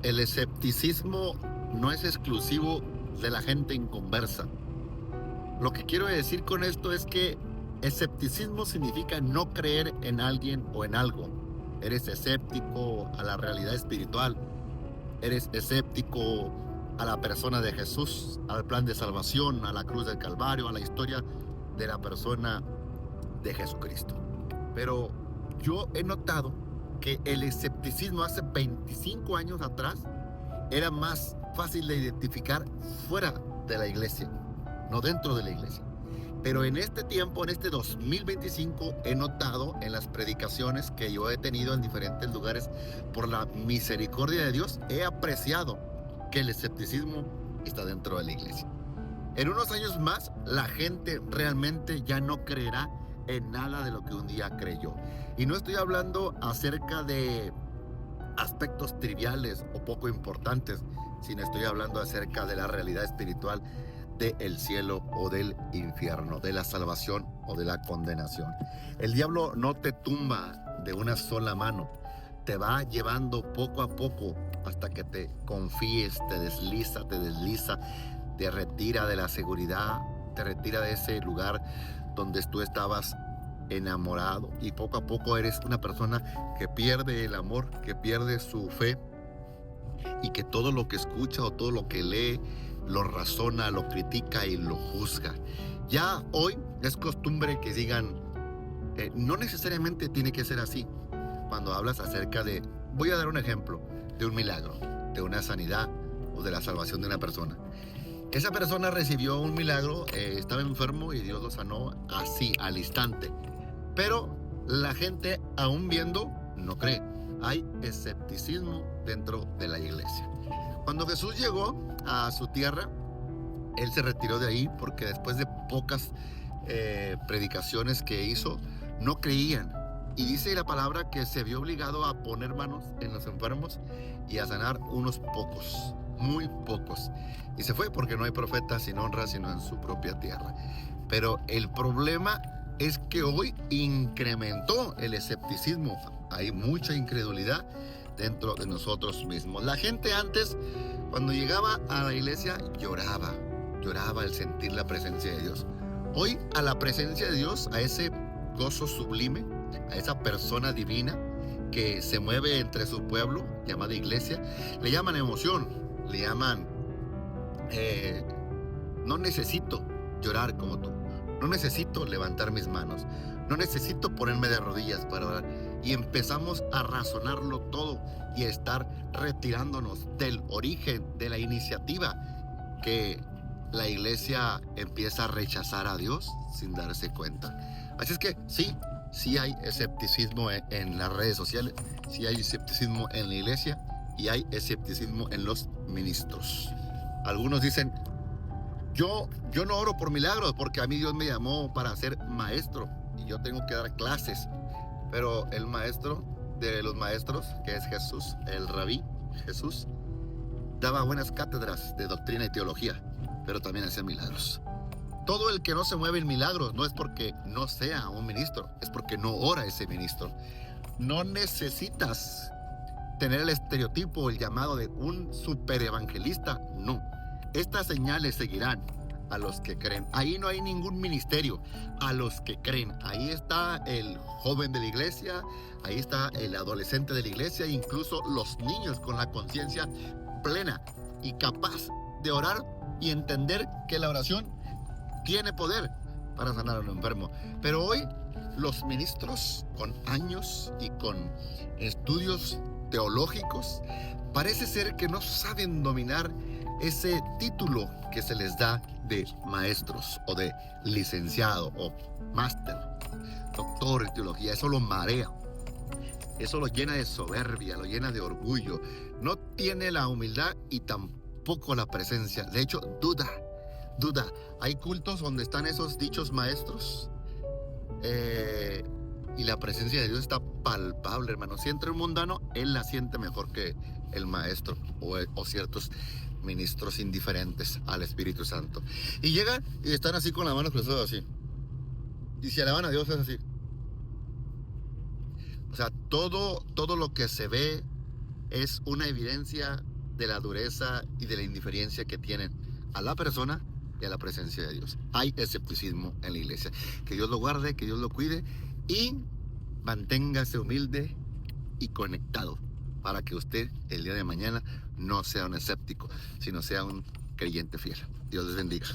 El escepticismo no es exclusivo de la gente inconversa. Lo que quiero decir con esto es que escepticismo significa no creer en alguien o en algo. Eres escéptico a la realidad espiritual, eres escéptico a la persona de Jesús, al plan de salvación, a la cruz del Calvario, a la historia de la persona de Jesucristo. Pero yo he notado que el escepticismo hace 25 años atrás era más fácil de identificar fuera de la iglesia, no dentro de la iglesia. Pero en este tiempo, en este 2025, he notado en las predicaciones que yo he tenido en diferentes lugares, por la misericordia de Dios, he apreciado que el escepticismo está dentro de la iglesia. En unos años más, la gente realmente ya no creerá en nada de lo que un día creyó. Y no estoy hablando acerca de aspectos triviales o poco importantes, sino estoy hablando acerca de la realidad espiritual del cielo o del infierno, de la salvación o de la condenación. El diablo no te tumba de una sola mano, te va llevando poco a poco hasta que te confíes, te desliza, te retira de la seguridad, te retira de ese lugar donde tú estabas enamorado, y poco a poco eres una persona que pierde el amor, que pierde su fe, y que todo lo que escucha o todo lo que lee lo razona, lo critica y lo juzga. Ya hoy es costumbre que digan, no necesariamente tiene que ser así. Cuando hablas acerca de, voy a dar un ejemplo, de un milagro, de una sanidad o de la salvación de una persona. Esa persona recibió un milagro, estaba enfermo y Dios lo sanó así, al instante. Pero la gente, aún viendo, no cree. Hay escepticismo dentro de la iglesia. Cuando Jesús llegó a su tierra, Él se retiró de ahí porque después de pocas predicaciones que hizo, no creían. Y dice la palabra que se vio obligado a poner manos en los enfermos y a sanar unos pocos, muy pocos. Y se fue porque no hay profeta sin honra sino en su propia tierra. Pero el problema es que hoy incrementó el escepticismo. Hay mucha incredulidad dentro de nosotros mismos. La gente antes, cuando llegaba a la iglesia, lloraba al sentir la presencia de Dios. Hoy, a la presencia de Dios, a ese gozo sublime, a esa persona divina que se mueve entre su pueblo, llamada iglesia, le llaman emoción, le llaman no necesito llorar como tú, no necesito levantar mis manos, no necesito ponerme de rodillas para orar. Y empezamos a razonarlo todo y a estar retirándonos del origen, de la iniciativa, que la iglesia empieza a rechazar a Dios sin darse cuenta. Así es que sí hay escepticismo en las redes sociales, sí hay escepticismo en la iglesia y hay escepticismo en los ministros. Algunos dicen, yo no oro por milagros porque a mí Dios me llamó para ser maestro y yo tengo que dar clases. Pero el maestro de los maestros, que es Jesús, el rabí Jesús, daba buenas cátedras de doctrina y teología, pero también hacía milagros. Todo el que no se mueve en milagros no es porque no sea un ministro, es porque no ora ese ministro. No necesitas tener el estereotipo, el llamado de un superevangelista, no. Estas señales seguirán a los que creen. Ahí no hay ningún ministerio, a los que creen. Ahí está el joven de la iglesia, ahí está el adolescente de la iglesia, incluso los niños con la conciencia plena y capaz de orar y entender que la oración tiene poder para sanar a un enfermo. Pero hoy los ministros con años y con estudios teológicos parece ser que no saben dominar ese título que se les da de maestros o de licenciado o máster, doctor en teología. Eso lo marea, eso lo llena de soberbia, lo llena de orgullo. No tiene la humildad y tampoco la presencia. De hecho, duda. Hay cultos donde están esos dichos maestros y la presencia de Dios está palpable, hermano. Si entra un mundano, él la siente mejor que el maestro o ciertos ministros indiferentes al Espíritu Santo. Y llegan y están así con las manos cruzadas así. Y si alaban a Dios es así. O sea, todo lo que se ve es una evidencia de la dureza y de la indiferencia que tienen a la persona y a la presencia de Dios. Hay escepticismo en la iglesia. Que Dios lo guarde, que Dios lo cuide y manténgase humilde y conectado para que usted el día de mañana no sea un escéptico, sino sea un creyente fiel. Dios les bendiga.